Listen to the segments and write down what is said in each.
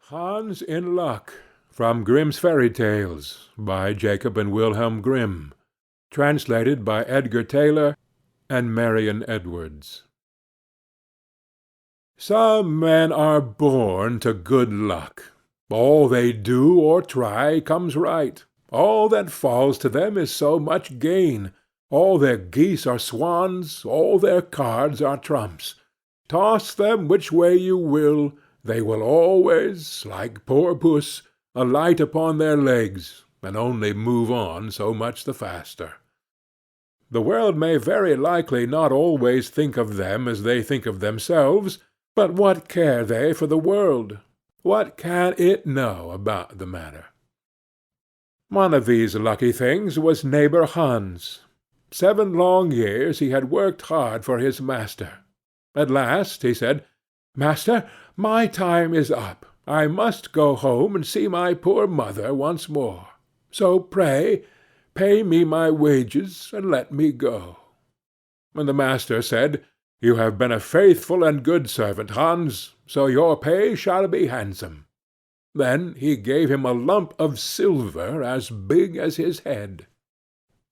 Hans in Luck, from Grimm's Fairy Tales, by Jacob and Wilhelm Grimm, translated by Edgar Taylor and Marion Edwards. Some men are born to good luck. All they do or try comes right. All that falls to them is so much gain. All their geese are swans, all their cards are trumps. Toss them which way you will, they will always, like poor puss, alight upon their legs, and only move on so much the faster. The world may very likely not always think of them as they think of themselves, but what care they for the world? What can it know about the matter? One of these lucky things was neighbor Hans. 7 long years he had worked hard for his master. At last he said, "Master, my time is up. I must go home and see my poor mother once more. So pray, pay me my wages, and let me go." And the master said, "You have been a faithful and good servant, Hans, so your pay shall be handsome." Then he gave him a lump of silver as big as his head.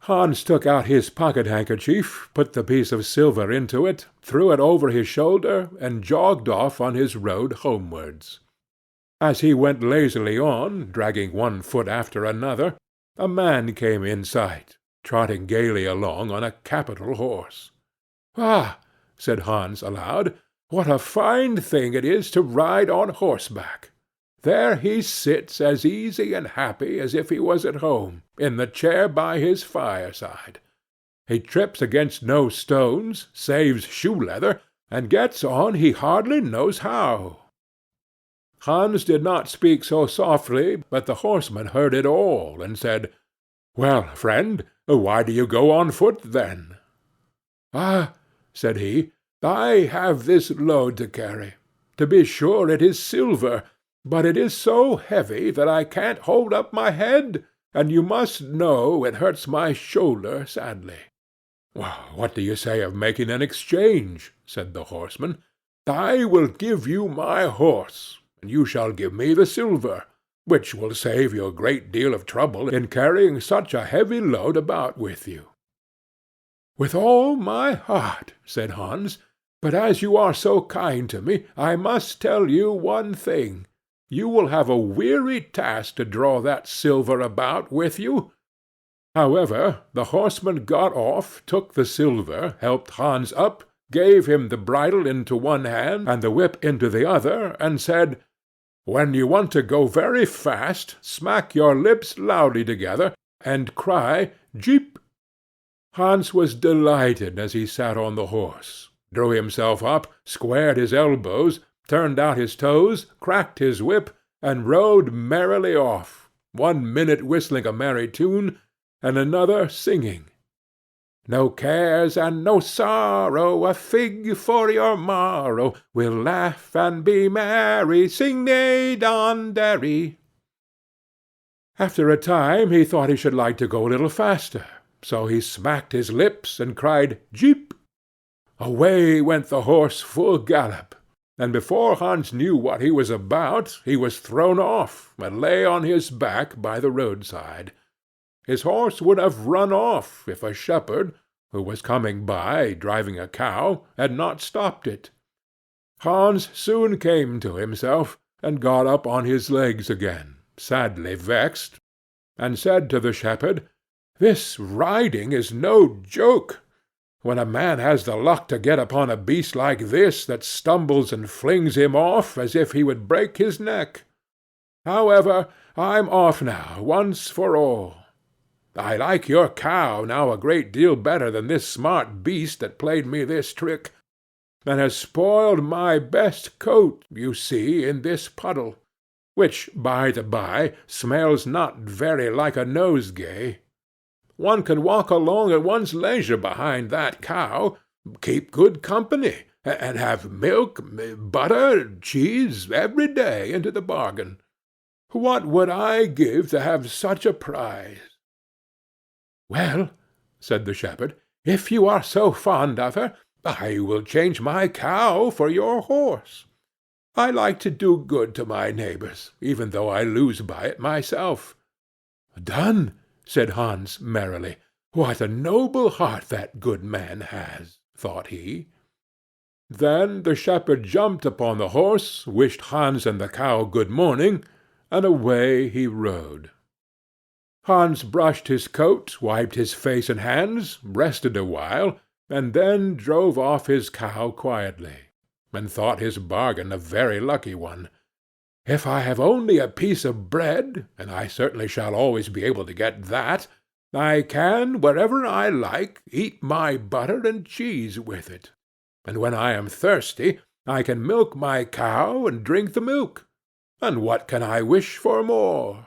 Hans took out his pocket-handkerchief, put the piece of silver into it, threw it over his shoulder, and jogged off on his road homewards. As he went lazily on, dragging one foot after another, a man came in sight, trotting gaily along on a capital horse. "Ah!" said Hans aloud, "what a fine thing it is to ride on horseback! There he sits as easy and happy as if he was at home, in the chair by his fireside. He trips against no stones, saves shoe-leather, and gets on he hardly knows how." Hans did not speak so softly, but the horseman heard it all, and said, "Well, friend, why do you go on foot, then?" "Ah," said he, "I have this load to carry. To be sure it is silver, but it is so heavy that I can't hold up my head, and you must know it hurts my shoulder sadly." "Well, what do you say of making an exchange?" said the horseman. "I will give you my horse, and you shall give me the silver, which will save you a great deal of trouble in carrying such a heavy load about with you." "With all my heart," said Hans, "but as you are so kind to me, I must tell you one thing. You will have a weary task to draw that silver about with you." However, the horseman got off, took the silver, helped Hans up, gave him the bridle into one hand and the whip into the other, and said, "When you want to go very fast, smack your lips loudly together, and cry 'Jeep!'" Hans was delighted as he sat on the horse, drew himself up, squared his elbows, turned out his toes, cracked his whip, and rode merrily off, 1 minute whistling a merry tune, and another singing, "No cares and no sorrow, a fig for your morrow, we'll laugh and be merry, sing neigh don derry." After a time he thought he should like to go a little faster, so he smacked his lips and cried "Jeep!" Away went the horse full gallop, and before Hans knew what he was about, he was thrown off, and lay on his back by the roadside. His horse would have run off if a shepherd, who was coming by driving a cow, had not stopped it. Hans soon came to himself, and got up on his legs again, sadly vexed, and said to the shepherd, "This riding is no joke. When a man has the luck to get upon a beast like this that stumbles and flings him off as if he would break his neck. However, I'm off now, once for all. I like your cow now a great deal better than this smart beast that played me this trick, and has spoiled my best coat, you see, in this puddle, which, by the by, smells not very like a nosegay. One can walk along at one's leisure behind that cow, keep good company, and have milk, butter, cheese, every day into the bargain. What would I give to have such a prize?" "Well," said the shepherd, "if you are so fond of her, I will change my cow for your horse." I like to do good to my neighbors, even though I lose by it myself." "Done!" said Hans merrily. "What a noble heart that good man has!" thought he. Then the shepherd jumped upon the horse, wished Hans and the cow good morning, and away he rode. Hans brushed his coat, wiped his face and hands, rested awhile, and then drove off his cow quietly, and thought his bargain a very lucky one. "If I have only a piece of bread, and I certainly shall always be able to get that, I can, wherever I like, eat my butter and cheese with it. And when I am thirsty, I can milk my cow and drink the milk. And what can I wish for more?"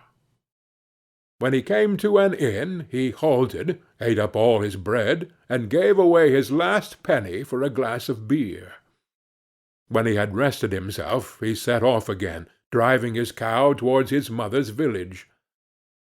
When he came to an inn, he halted, ate up all his bread, and gave away his last penny for a glass of beer. When he had rested himself, he set off again, driving his cow towards his mother's village.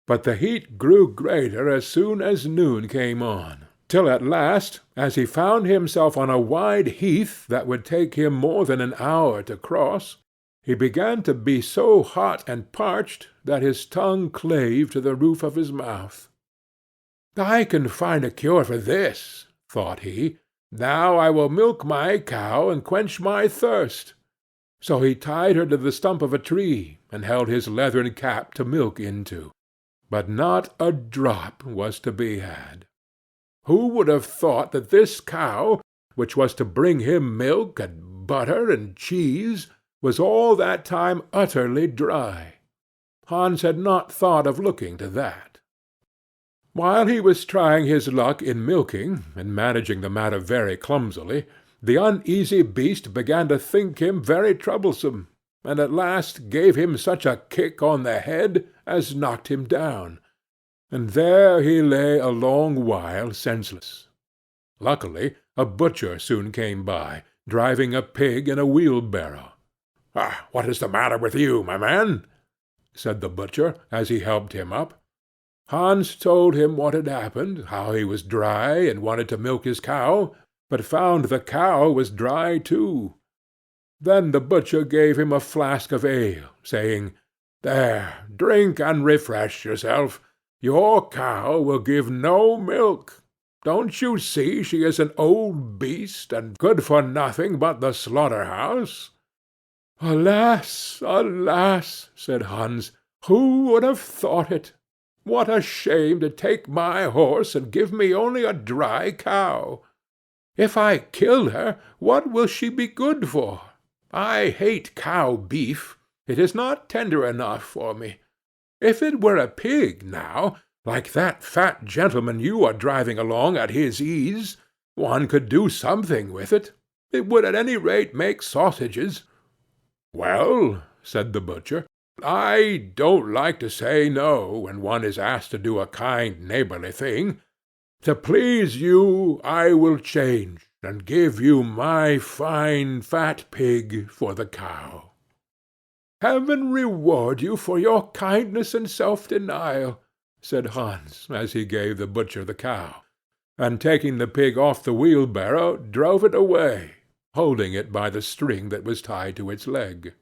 But the heat grew greater as soon as noon came on, till at last, as he found himself on a wide heath that would take him more than an hour to cross, he began to be so hot and parched that his tongue clave to the roof of his mouth. "I can find a cure for this," thought he. "Now I will milk my cow and quench my thirst." So he tied her to the stump of a tree, and held his leathern cap to milk into. But not a drop was to be had. Who would have thought that this cow, which was to bring him milk and butter and cheese, was all that time utterly dry? Hans had not thought of looking to that. While he was trying his luck in milking, and managing the matter very clumsily, the uneasy beast began to think him very troublesome, and at last gave him such a kick on the head as knocked him down, and there he lay a long while senseless. Luckily a butcher soon came by, driving a pig in a wheelbarrow. "What is the matter with you, my man?" said the butcher, as he helped him up. Hans told him what had happened, how he was dry and wanted to milk his cow, but found the cow was dry too. Then the butcher gave him a flask of ale, saying, "There, drink and refresh yourself. Your cow will give no milk. Don't you see she is an old beast, and good for nothing but the slaughter-house?" "Alas, alas!" said Hans, "who would have thought it? What a shame to take my horse and give me only a dry cow! If I kill her, what will she be good for? I hate cow beef. It is not tender enough for me. If it were a pig, now, like that fat gentleman you are driving along at his ease, one could do something with it. It would at any rate make sausages." "Well," said the butcher, "I don't like to say no when one is asked to do a kind neighborly thing. To please you I will change, and give you my fine fat pig for the cow." "Heaven reward you for your kindness and self-denial," said Hans, as he gave the butcher the cow, and taking the pig off the wheelbarrow, drove it away, holding it by the string that was tied to its leg.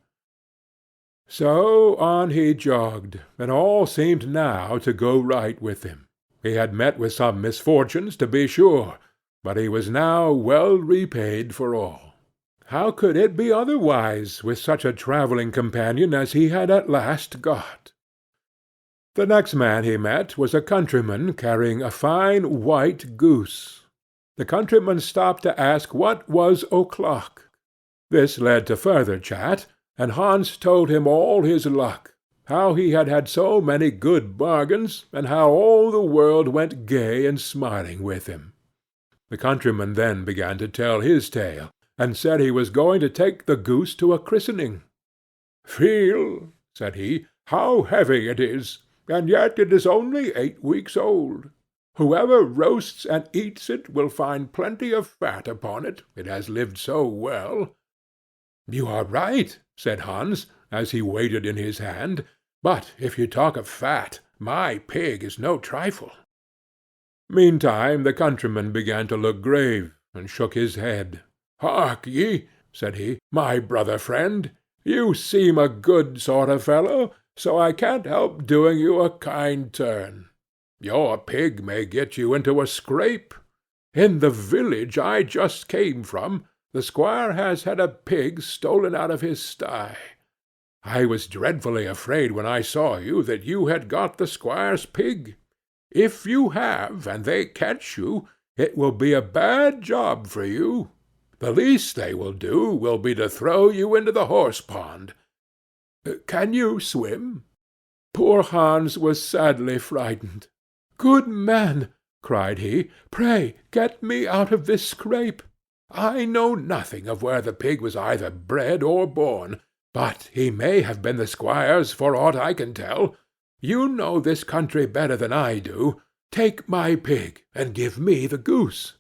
So on he jogged, and all seemed now to go right with him. He had met with some misfortunes, to be sure, but he was now well repaid for all. How could it be otherwise with such a travelling companion as he had at last got? The next man he met was a countryman carrying a fine white goose. The countryman stopped to ask what was o'clock. This led to further chat, and Hans told him all his luck, how he had had so many good bargains, and how all the world went gay and smiling with him. The countryman then began to tell his tale, and said he was going to take the goose to a christening. "Feel," said he, "how heavy it is, and yet it is only 8 weeks old. Whoever roasts and eats it will find plenty of fat upon it, it has lived so well." "You are right," said Hans, as he weighed it in his hand. "But if you talk of fat, my pig is no trifle." Meantime the countryman began to look grave, and shook his head. "Hark ye," said he, "my brother friend, You seem a good sort of fellow, so I can't help doing you a kind turn. Your pig may get you into a scrape. In the village I just came from, the squire has had a pig stolen out of his sty. I was dreadfully afraid when I saw you that you had got the squire's pig. If you have, and they catch you, it will be a bad job for you. The least they will do will be to throw you into the horse-pond. Can you swim?" Poor Hans was sadly frightened. "Good man," cried he, "pray get me out of this scrape. I know nothing of where the pig was either bred or born, but he may have been the squire's for aught I can tell. You know this country better than I do. Take my pig, and give me the goose."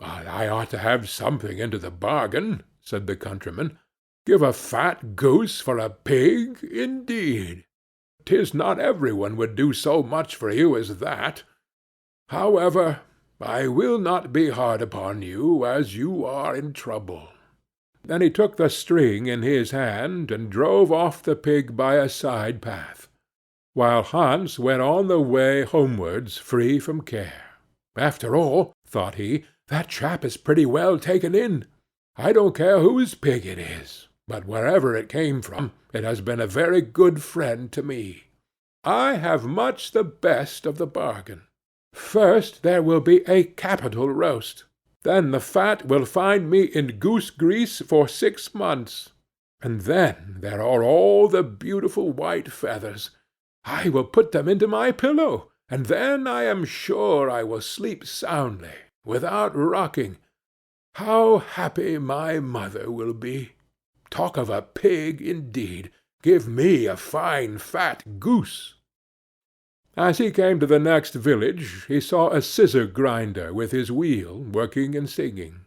"I ought to have something into the bargain," said the countryman. "Give a fat goose for a pig, indeed! 'Tis not every one would do so much for you as that. However, I will not be hard upon you, as you are in trouble." Then he took the string in his hand, and drove off the pig by a side path, while Hans went on the way homewards free from care. "After all," thought he, "that chap is pretty well taken in. I don't care whose pig it is, but wherever it came from, it has been a very good friend to me. I have much the best of the bargain. First there will be a capital roast. Then the fat will find me in goose-grease for 6 months. And then there are all the beautiful white feathers. I will put them into my pillow, and then I am sure I will sleep soundly, without rocking. How happy my mother will be! Talk of a pig, indeed! Give me a fine fat goose." As he came to the next village, he saw a scissor-grinder with his wheel, working and singing.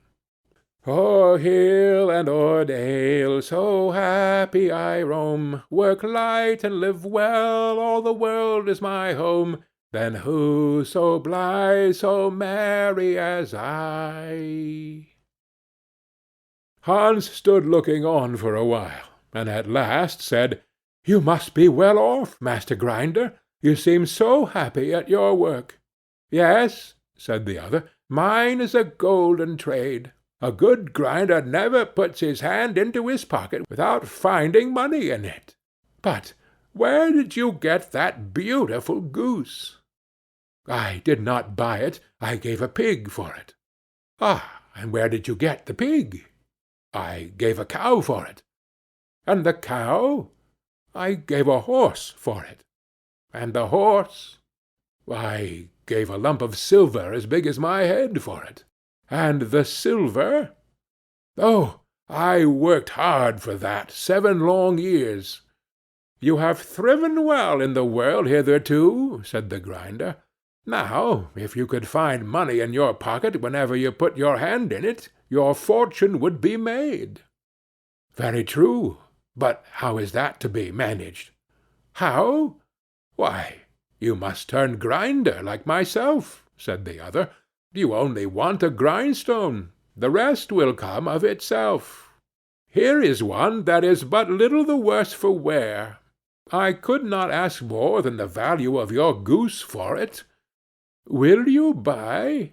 "O'er hill and o'er dale, so happy I roam, work light and live well, all the world is my home. Then who so blithe, so merry as I?" Hans stood looking on for a while, and at last said, "You must be well off, Master Grinder. You seem so happy at your work." "Yes," said the other, "mine is a golden trade. A good grinder never puts his hand into his pocket without finding money in it. But where did you get that beautiful goose?" "I did not buy it. I gave a pig for it." "Ah, and where did you get the pig?" "I gave a cow for it." "And the cow?" "I gave a horse for it." "And the horse?" "I gave a lump of silver as big as my head for it." "And the silver?" "Oh, I worked hard for that 7 long years." "You have thriven well in the world hitherto," said the grinder. "Now, if you could find money in your pocket whenever you put your hand in it, your fortune would be made." "Very true. But how is that to be managed?" "How? Why, you must turn grinder like myself," said the other. "You only want a grindstone. The rest will come of itself. Here is one that is but little the worse for wear. I could not ask more than the value of your goose for it. Will you buy?"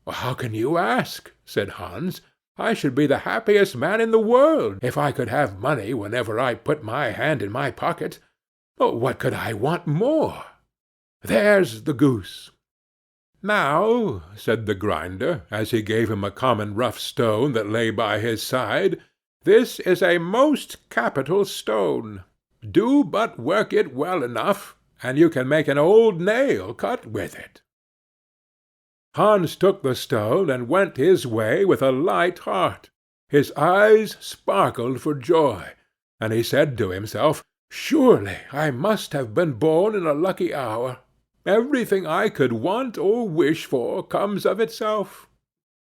"How can you ask?" said Hans. "I should be the happiest man in the world if I could have money whenever I put my hand in my pocket. What could I want more? There's the goose." "Now," said the grinder, as he gave him a common rough stone that lay by his side, "this is a most capital stone. Do but work it well enough, and you can make an old nail cut with it." Hans took the stone and went his way with a light heart. His eyes sparkled for joy, and he said to himself, "Surely I must have been born in a lucky hour. Everything I could want or wish for comes of itself.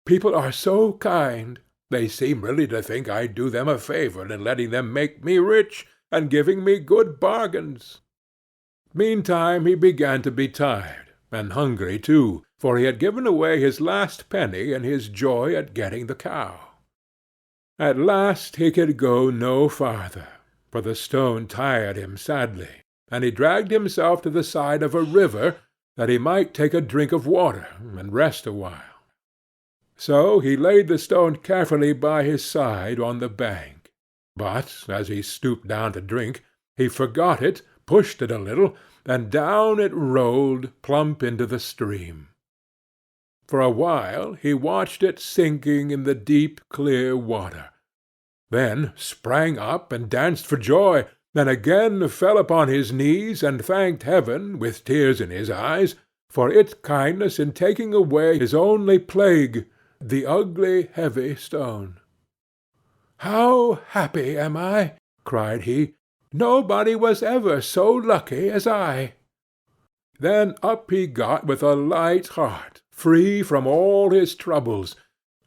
People are so kind. They seem really to think I do them a favor in letting them make me rich, and giving me good bargains." Meantime he began to be tired, and hungry too, for he had given away his last penny in his joy at getting the cow. At last he could go no farther, for the stone tired him sadly, and he dragged himself to the side of a river, that he might take a drink of water and rest awhile. So he laid the stone carefully by his side on the bank, but, as he stooped down to drink, he forgot it, pushed it a little, and down it rolled plump into the stream. For a while he watched it sinking in the deep clear water, then sprang up and danced for joy, then again fell upon his knees and thanked heaven, with tears in his eyes, for its kindness in taking away his only plague, the ugly heavy stone. "How happy am I!" cried he. "Nobody was ever so lucky as I." Then up he got with a light heart, free from all his troubles,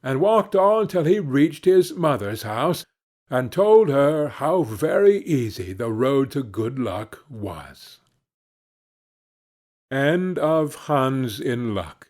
and walked on till he reached his mother's house, and told her how very easy the road to good luck was. End of Hans in Luck,